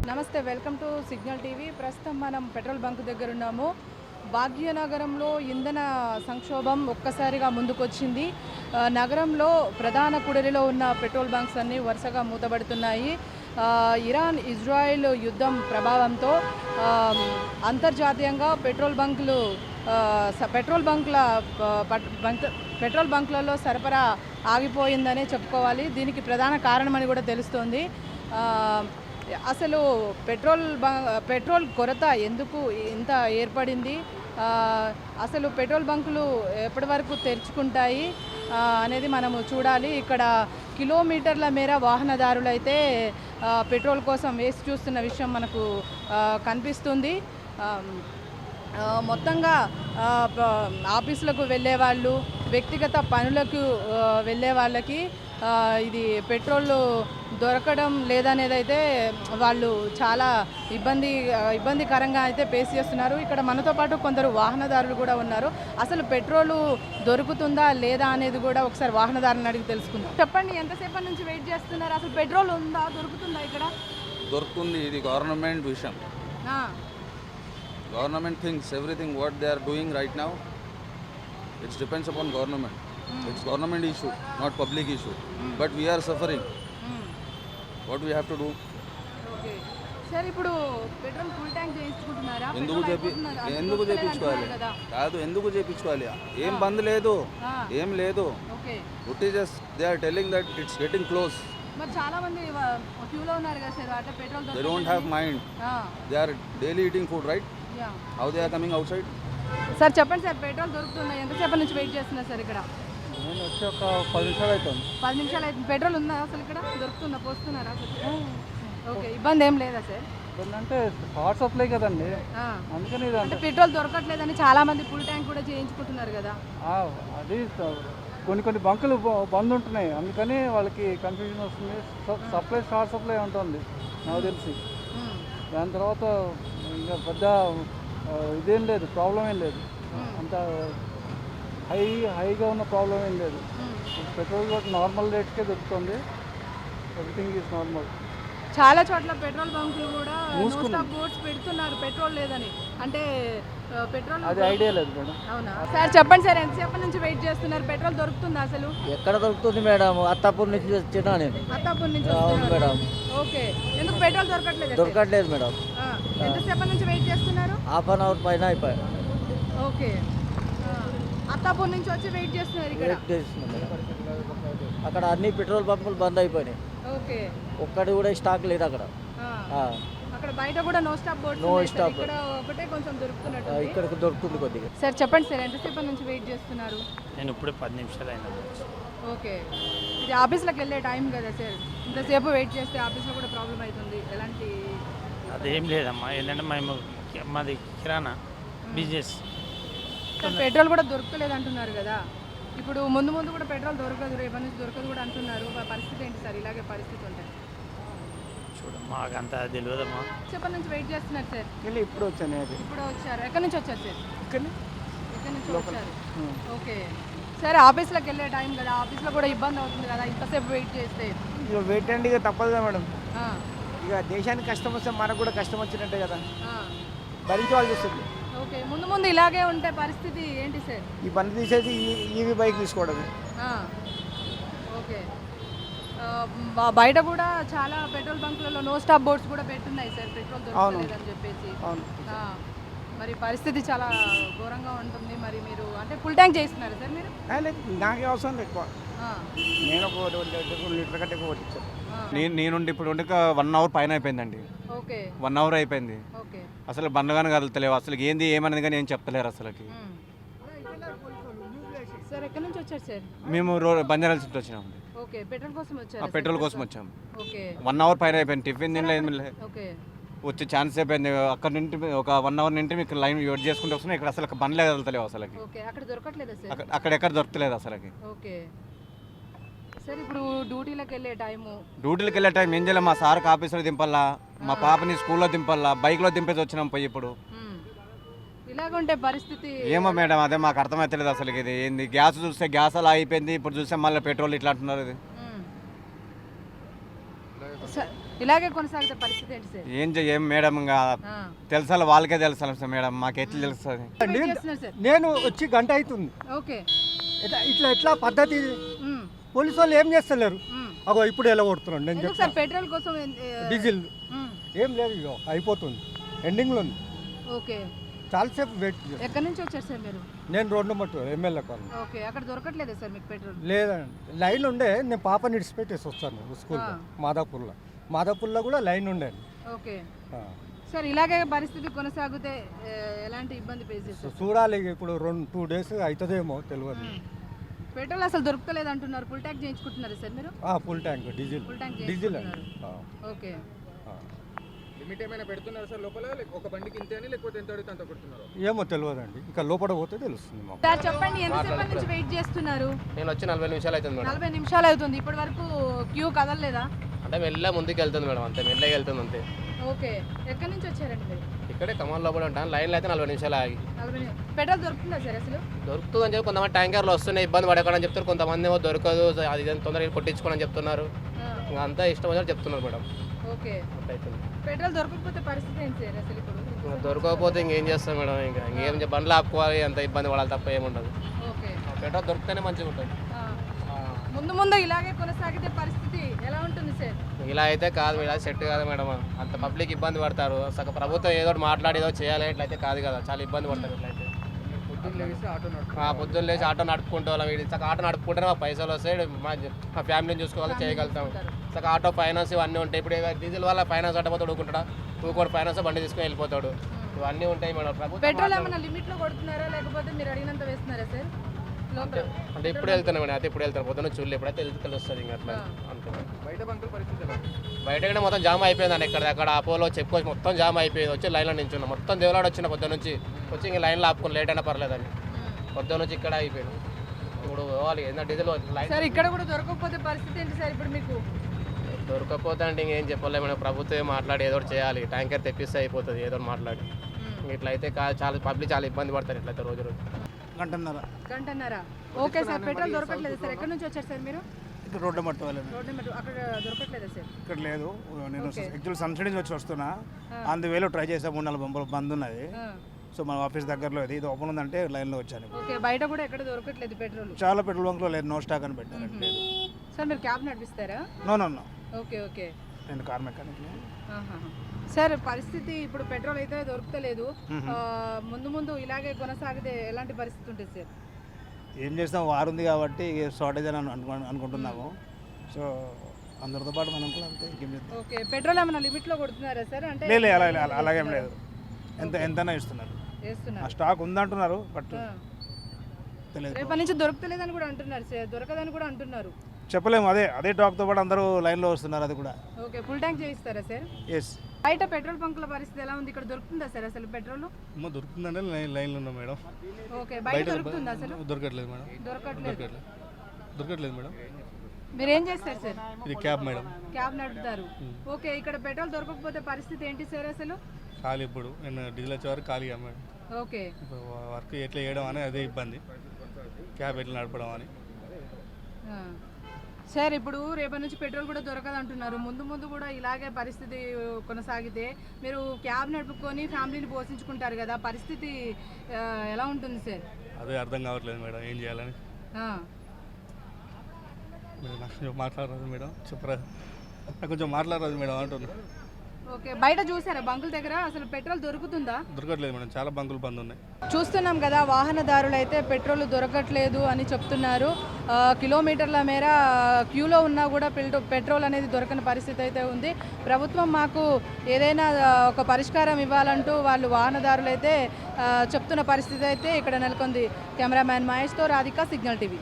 నమస్తే, welcome to signal TV. ప్రస్తుతం మనం పెట్రోల్ బంక్ దగ్గర ఉన్నాము. భాగ్యనగరంలో ఇంధన సంక్షోభం ఒక్కసారిగా ముందుకొచ్చింది. నగరంలో ప్రధాన కూడలిలో ఉన్న పెట్రోల్ బంక్స్ అన్నీ వరుసగా మూతబడుతున్నాయి. ఇరాన్ ఇజ్రాయెల్ యుద్ధం ప్రభావంతో అంతర్జాతీయంగా పెట్రోల్ బంకులలో సరఫరా ఆగిపోయిందనే చెప్పుకోవాలి. దీనికి ప్రధాన కారణమని కూడా తెలుస్తోంది. అసలు పెట్రోల్ కొరత ఎందుకు ఇంత ఏర్పడింది, అసలు పెట్రోల్ బంకులు ఎప్పటి వరకు తెరుచుకుంటాయి అనేది మనము చూడాలి. ఇక్కడ కిలోమీటర్ల మేర వాహనదారులు అయితే పెట్రోల్ కోసం వేచి చూస్తున్న విషయం మనకు కనిపిస్తుంది. మొత్తంగా ఆఫీసులకు వెళ్ళే వాళ్ళు, వ్యక్తిగత పనులకు వెళ్ళే వాళ్ళకి ఇది పెట్రోల్ దొరకడం లేదనేది అయితే వాళ్ళు చాలా ఇబ్బందికరంగా అయితే ఫేస్ చేస్తున్నారు. ఇక్కడ మనతో పాటు కొందరు వాహనదారులు కూడా ఉన్నారు. అసలు పెట్రోలు దొరుకుతుందా లేదా అనేది కూడా ఒకసారి వాహనదారులను అడిగి తెలుసుకుందాం. చెప్పండి, ఎంతసేపటి నుంచి వెయిట్ చేస్తున్నారు? అసలు పెట్రోల్ ఉందా, దొరుకుతుందా? ఇక్కడ దొరుకుతుంది. ఇది గవర్నమెంట్ విషయం. Government thinks everything what they are doing right now, it depends upon government. It's government issue, not public issue. But we are suffering. What we have to do? Okay sir, ఇప్పుడు petrol full tank చేయించుకుంటున్నారా? ఎందుకు చేయించుకోవాలి? కాదు, ఎందుకు చేయించుకోవాలి? ఏం బంద్ లేదు, ఏం లేదు. Okay, it is just they are telling that it's getting close. మరి చాలా మంది క్యూలో ఉన్నారు కదా సార్, అట్లా petrol They don't have mind. They are daily eating food, right? How they are coming outside? Sir చెప్పండి సార్, పెట్రోల్ దొరుకుతుందా? ఎంతసేపటి నుంచి వెయిట్ చేస్తున్నారు సార్? ఇక్కడ నేను వచ్చి ఒక 10 నిమిషాలు అవుతుంది. 10 నిమిషాలు అయితే పెట్రోల్ ఉందా అసలు? ఇక్కడ దొరుకుతుందా, పోస్తున్నారా అసలు? ఓకే, ఇబ్బంది ఏం లేదా సార్? అంటే హాట్ సప్లై కదండి, అందుకని అంటే పెట్రోల్ దొరకట్లేదని చాలా మంది ఫుల్ ట్యాంక్ కూడా చేయించుకుంటున్నారు కదా. అది కొన్ని బంకులు బంద్ ఉంటున్నాయి, అందుకని వాళ్ళకి కన్ఫ్యూజన్ వస్తుంది. సప్లై షార్ట్ సప్లై ఉంటుంది నాకు తెలిసి. దాని తర్వాత ఇంకా పెద్ద ఇదేం లేదు, ప్రాబ్లం ఏం లేదు. అంత హైగా ఉన్న ప్రాబ్లం ఏం లేదు. పెట్రోల్ కూడా నార్మల్ రేట్కే దొరుకుతుంది. Everything is normal. చాలా చోట్ల పెట్రోల్ బంకులు కూడా నో స్టాప్ బోర్డ్స్ పెడుతున్నారు పెట్రోల్ లేదని. అంటే పెట్రోల్ అది ఐడియా లేదు మేడం. అవునా సార్? చెప్పండి సార్, ఎంతసేపటి నుంచి వెయిట్ చేస్తున్నారు? పెట్రోల్ దొరుకుతుందా అసలు? ఎక్కడ దొరుకుతుంది మేడం? అత్తాపూర్ నుంచి వచ్చినా నేను. అత్తాపూర్ నుంచి? అవును మేడం. ఓకే, ఎందుకు పెట్రోల్ దొరకట్లేదు? దొరకట్లేదు మేడం. ఎంతసేపటి నుంచి వెయిట్ చేస్తున్నారు? హాఫ్ అన్ అవర్ పైన అయిపోయి. ఓకే, అత్తాపూర్ నుంచి వచ్చి వెయిట్ చేస్తున్నారు ఇక్కడ? అక్కడ అన్ని పెట్రోల్ పంపులు బంద్ అయిపోయినాయి. ఓకే, ఒక్కటి కూడా స్టాక్ లేదు అక్కడ. అక్కడ బయట కూడా no stop boards no stop. ఇక్కడ ఒకటే కొంచెం దొరుకుతున్నట్టు. ఇక్కడ దొరుకుతుంది కొద్దిగా. సార్ చెప్పండి సార్, ఎంతసేపటి నుంచి వెయిట్ చేస్తున్నారు? నేను ఇప్పుడే 10 నిమిషాలు అయినా. ఓకే, ఇది ఆఫీస్లోకి వెళ్ళే టైం కదా సార్, ఇంతసేపు వెయిట్ చేస్తే ఆఫీస్లో కూడా ప్రాబ్లం అవుతుంది. ఎలాంటి? అదేం లేదమ్మా, ఏంటంటే మాది కిరాణా బిజినెస్. పెట్రోల్ కూడా దొరకలేదు అంటున్నారు కదా. ఇప్పుడు ముందు కూడా పెట్రోల్ దొరకదు, రేపటి నుంచి దొరకదు కూడా అంటున్నారు. పరిస్థితి ఏంటి సార్? ఇలాగే పరిస్థితి ఉంటాయి. చూడు, మాకు అంత తెలియదమ్మా. చెప్పటి నుంచి వెయిట్ చేస్తున్నారు సార్? ఇప్పుడు వచ్చాను. ఇప్పుడు వచ్చారు? ఎక్కడి నుంచి వచ్చారు సార్? ఇక్కడ నుంచి వచ్చారు. ఓకే సార్, ఆఫీస్లోకి వెళ్ళే టైం కదా, ఆఫీస్లో కూడా ఇబ్బంది అవుతుంది కదా ఇంతసేపు వెయిట్ చేస్తే? ఇక వెయిట్ అండి, ఇక తప్పదుగా మేడం. ఇక దేశానికి కష్టం వస్తే మనకు కూడా కష్టం వచ్చినట్టే కదా, భరించవలసి వస్తుంది. ఓకే, ముందు ఇలాగే ఉంటే పరిస్థితి ఏంటి సార్? ఈ పని తీసేది ఈవీ బైక్ తీసుకోవడమే. ఓకే, బయట కూడా చాలా పెట్రోల్ బంకులలో నో స్టాప్ బోర్డ్స్ కూడా పెట్టున్నాయి సార్, పెట్రోల్ దొరకలేదని చెప్పేసి. మరి పరిస్థితి చాలా ఘోరంగా ఉంటుంది. మరి మీరు అంటే ఫుల్ ట్యాంక్ చేస్తున్నారు సార్ మీరు? నాకే అవసరం ఎక్కువ, నేను ఒక 2 లీటర్ కంటే ఎక్కువ కొట్టించాను. నేనుండి ఇప్పుడు 1 అవర్ పైన అయిపోయిందండి. ఓకే, 1 అవర్ అయిపోయింది. ఓకే, అసలు బండ్లుగానే కదలతలేవు. అసలు ఏంది ఏమనేది కానీ ఏం చెప్తలేరు అసలుకి. సార్ ఎక్కడి నుంచి వచ్చారు సార్? మేము బంజారాల చుట్టూ వచ్చినాము. ఓకే, పెట్రోల్ కోసం వచ్చారు? పెట్రోల్ కోసం వచ్చాము. ఓకే, 1 అవర్ పైన అయిపోయింది. టిఫిన్ తినలే, ఏం లేదు. ఓకే, వచ్చే ఛాన్స్ అయిపోయింది. అక్కడ నుండి ఒక 1 అవర్ నుండి మీకు లైన్ వెయిట్ చేసుకుంటూ వస్తున్నాయి. ఇక్కడ అసలు బండ్లే కదలతలేవు అసలుకి. ఓకే, అక్కడ దొరకట్లేదా సార్? అక్కడెక్కడ దొరకలేదు అసలుకి. ఓకే సార్, ఇప్పుడు డ్యూటీలకు వెళ్ళే టైం ఏం చేయాలి? మా సార్కి ఆఫీసులో దింపాలా, మా పాపని స్కూల్లో దింపాలా, బైక్లో దింపేసి వచ్చినాం పోయి. ఇప్పుడు ఇలాగుంటే పరిస్థితి ఏమో మేడం, అదే మాకు అర్థమవుతలేదు అసలు. ఇది ఏంది? గ్యాస్ చూస్తే గ్యాస్ అలా అయిపోయింది, ఇప్పుడు చూస్తే మళ్ళీ పెట్రోల్ ఇట్లా అంటున్నారు. ఇది సార్ ఇలాగే కొనసాగితే పరిస్థితి ఏంటి సార్? ఏం మేడం ఇంకా ఆ. తెలుసా వాళ్ళకే తెలుసా సార్ మేడం, మాకు ఎట్లా తెలుస్తుంది? వెయిట్ చేస్తున్నారు సార్. నేను వచ్చి గంట అవుతుంది. ఓకే. ఇట్లా పద్ధతి మ్మ్. పోలీసు వాళ్ళు ఏం చేస్తలేరు. మ్మ్. అగో ఇప్పుడు ఎలా కొడుతున్నాడు నేను ఎందుకు చెప్తాను. సార్ పెట్రోల్ కోసం డీజిల్ మ్మ్. ఏం లేదు, ఇగో అయిపోతుంది, ఎండింగ్లో ఉంది. ఓకే. చాలాసేపు వెయిట్ చేస్తాను. ఎక్కడి నుంచి వచ్చారు సార్ మీరు? నేను రోడ్డు మట్టు ఎమ్మెల్యే కాలనీ. ఓకే, అక్కడ దొరకట్లేదా సార్ మీకు పెట్రోల్? లేదండి, లైన్ ఉండే. నేను పాపని ఇడిచిపెట్టేసి వస్తాను స్కూల్లో, మాదాపూర్లో కూడా లైన్ ఉండే. ఓకే సార్, ఇలాగే పరిస్థితి కొనసాగితే ఎలాంటి ఇబ్బంది ఫేస్ చేస్తారు? చూడాలి ఇప్పుడు 2 days అవుతుందేమో తెలియదు. పెట్రోల్ అసలు దొరకలేదు అంటున్నారు. ఫుల్ ట్యాంక్ చేయించుకుంటున్నారు సార్ మీరు? Full tank diesel. Full tank diesel అండి. చేయించుకుంటున్నారు. ఓకే. లిమిట్ ఏమైనా పెడుతున్నారు సార్ లోపల, ఒక బండికి ఇంతే అని, లేకపోతే ఎంత అడిగితే అంత కొడుతున్నారు? ఏమో తెలియదండి, ఇంకా లోపల పోతే తెలుస్తుంది మాకు. సార్ చెప్పండి, ఎంతసేపటి నుంచి వెయిట్ చేస్తున్నారు? నేను వచ్చి 40 నిమిషాలు అవుతుంది మేడం. 40 నిమిషాలు అవుతుంది. ఇప్పటి వరకు క్యూ కదలలేదా? అంటే మెల్ల ముందుకు వెళ్తుంది మేడం, అంతే మెల్లగా వెళ్తుంది అంతే. ఓకే, ఎక్కడి నుంచి వచ్చారండి మీరు? ఇక్కడే ఖమ్మం లోపల ఉంటాను, లైన్లో అయితే 40 నిమిషాలు ఆగి. పెట్రోల్ దొరుకుతుందా సార్ అసలు? దొరుకుతుందని చెప్పి కొంతమంది ట్యాంకర్లు వస్తున్నాయి, ఇబ్బంది పడకూడదని చెప్తారు. కొంతమంది ఏమో దొరకదు, అది ఇదని తొందరగా కొట్టించుకోని చెప్తున్నారు. ఇంకా అంతా ఇష్టం వచ్చినట్టు చెప్తున్నారు మేడం. ఓకే. అవుతుంది. పెట్రోల్ దొరకకపోతే పరిస్థితి ఏంటి సార్ అసలు ఇప్పుడు? ఇంకా దొరకకపోతే ఇంకేం చేస్తాం మేడం, ఇంకా ఇంకేం బండ్లు ఆపుకోవాలి, అంత ఇబ్బంది పడాలి తప్ప ఏముండదు. ఓకే. పెట్రోల్ దొరికితేనే మంచిగా ఉంటుంది. ముందు ఇలాగే కొనసాగితే పరిస్థితి ఎలా ఉంటుంది సార్? ఇలా అయితే కాదు మేడం, సెట్ కాదు మేడం. అంత పబ్లిక్ ఇబ్బంది పడతారు. సగం ప్రభుత్వం ఏదో ఒకటి మాట్లాడి ఏదో చేయాలి, ఇట్లయితే కాదు కదా, చాలా ఇబ్బంది పడతారు ఇట్లయితే. పొద్దున్న లేచి ఆటో నడుపుకుంటూ వాళ్ళం, సగం ఆటో నడుపుకుంటేనే మా పైసలు వస్తాయి, మా ఫ్యామిలీని చూసుకోవాలి, చేయగలుగుతాం. సగం ఆటో ఫైనాన్స్ ఇవన్నీ ఉంటాయి. ఇప్పుడు డీజిల్ వల్ల ఫైనాన్స్ అడ్డపోతే ఊరుకుంటాడా, ఊరుకోడు ఫైనాన్స్ బండి తీసుకొని వెళ్ళిపోతాడు. ఇవన్నీ ఉంటాయి మేడం. ప్రభుత్వం పెట్రోల్ ఏమైనా లిమిట్ లో కొడుతున్నారా, లేకపోతే మీరు అడిగినంత వేస్తున్నారా సార్? అంటే ఇప్పుడు వెళ్తాను మేడం, అయితే ఇప్పుడు వెళ్తాను, పొద్దున్న చూడలే, ఎప్పుడైతే తెలుస్తుంది ఇంకా అట్లా అనుకుంటాను. బయట బంకుల పరిస్థితి ఎలా? బయట కూడా మొత్తం జామ్ అయిపోయిందండి. అక్కడ అపోలో చెప్పుకోవచ్చు, మొత్తం జామ్ అయిపోయింది. వచ్చి లైన్లో నించున్నాం, మొత్తం దేవులాడు వచ్చిన పొద్దున్న నుంచి వచ్చి ఇంక లైన్లో ఆపుకుని లేట్ అయినా పర్లేదని పొద్దున్న నుంచి ఇక్కడ అయిపోయింది. ఇప్పుడు పోవాలి ఏంటంటే డీజిల్ లైన్ సార్ ఇక్కడ కూడా దొరకకపోతే పరిస్థితి ఏంటి సార్ ఇప్పుడు మీకు? దొరకపోతే అంటే ఇంకేం చెప్పలేదు మేడం, ప్రభుత్వం మాట్లాడి ఏదో ఒకటి చేయాలి, ట్యాంకర్ తెప్పిస్తే అయిపోతుంది ఏదో ఒకటి మాట్లాడి. ఇట్లయితే చాలా పబ్లిక్ చాలా ఇబ్బంది పడతారు ఇట్లయితే రోజు గంటన్నర. ఓకే సార్, పెట్రోల్ దొరకట్లేదు సార్. ఎక్కడి నుంచి వచ్చారు సార్ మీరు? ఇక్కడ రోడ్డు మట్టు వాళ్ళని రోడ్డు మీద అక్కడ దొరకట్లేదా సార్? ఇక్కడ లేదు. నేను Okay. యాక్చువల్ సన్సిటీ నుంచి వస్తున్నా, అందువేలో ట్రై చేసా. 3-4 బంపులు బంద్ ఉన్నది. సో మన ఆఫీస్ దగ్గరలో ఇది ఓపెన్ ఉందంటే లైన్లో వచ్చాను. ఓకే, బయట కూడా ఎక్కడ దొరకట్లేదు పెట్రోల్? చాలా పెట్రోల్ బంక్లో లేదు, నో స్టాక్ అని పెట్టారు. సార్ మీరు క్యాబ్ నడిపిస్తారా? No okay. ఓకే. నేను కార్ మెకానిక్. సార్ పరిస్థితి ఇప్పుడు పెట్రోల్ అయితే దొరుకుతలేదు. ముందు ఇలాగే కొనసాగితే ఎలాంటి పరిస్థితి ఉంటుంది సార్? ఏం చేస్తాం, వారు ఉంది కాబట్టి షార్టేజ్ అని అనుకుంటున్నాము. సో అందరితో పాటు మనం కూడా అంతే, ఇంకేం చేస్తాం. ఓకే, పెట్రోల్ ఏమైనా లిమిట్లో కొడుతున్నారా సార్? అంటే లేదు, అలాగేం లేదు, ఎంతైనా ఇస్తున్నారు. ఆ స్టాక్ ఉందంటున్నారు, బట్ తెలియదు. రేపటి నుంచి దొరుకుతలేదని కూడా అంటున్నారు సార్, దొరకదని కూడా అంటున్నారు. చెప్పలేము, అదే టాక్తో పాటు అందరూ లైన్లో వస్తున్నారు. అది కూడా ఓకే, ఫుల్ ట్యాంక్ చేయిస్తారా సార్? ఎస్. బయట పెట్రోల్ బంకుల పరిస్థితి ఎలా ఉంది? ఇక్కడ దొరుకుతుందా సార్ అసలు పెట్రోల్? దొరుకుతుందంటే లైన్లో ఉన్నాం మేడం. ఓకే, బయట దొరుకుతుందా అసలు? దొరకట్లేదు మేడం. దొరకట్లేదు మేడం. మీరు ఏం చేస్తారు సార్? ఇది క్యాబ్ మేడం. క్యాబ్ నడుపుతారు. ఓకే, ఇక్కడ పెట్రోల్ దొరకకపోతే పరిస్థితి ఏంటి సార్ అసలు? ఖాళీ, ఇప్పుడు నేను డీజిల్ వచ్చే వరకు ఖాళీగా మేడం. ఓకే. ఇప్పుడు వర్క్ ఎట్లా చేయడం అని అదే ఇబ్బంది, క్యాబ్ ఎట్లా నడపడం అని. సార్ ఇప్పుడు రేపటి నుంచి పెట్రోల్ కూడా దొరకదు అంటున్నారు. ముందు కూడా ఇలాగే పరిస్థితి కొనసాగితే మీరు క్యాబ్ నడుపుకొని ఫ్యామిలీని పోషించుకుంటారు కదా, పరిస్థితి ఎలా ఉంటుంది సార్? అదే అర్థం కావట్లేదు మేడం, ఏం చేయాలని. నాకు కొంచెం మాట్లాడరాదు మేడం, చెప్పరా, నాకు కొంచెం మాట్లాడరాదు మేడం అంటున్నా. ఓకే, బయట చూసారా బంకుల దగ్గర అసలు పెట్రోల్ దొరుకుతుందా? దొరకట్లేదు మేడం, చాలా బంకులు బంద్ ఉన్నాయి. చూస్తున్నాం కదా, వాహనదారులు అయితే పెట్రోల్ దొరకట్లేదు అని చెప్తున్నారు. కిలోమీటర్ల మేర క్యూలో ఉన్నా కూడా పెట్రోల్ అనేది దొరకని పరిస్థితి అయితే ఉంది. ప్రభుత్వం మాకు ఏదైనా ఒక పరిష్కారం ఇవ్వాలంటూ వాళ్ళు వాహనదారులు అయితే చెప్తున్న పరిస్థితి అయితే ఇక్కడ నెలకొంది. కెమెరామ్యాన్ మహేష్తో రాధిక, సిగ్నల్ టీవీ.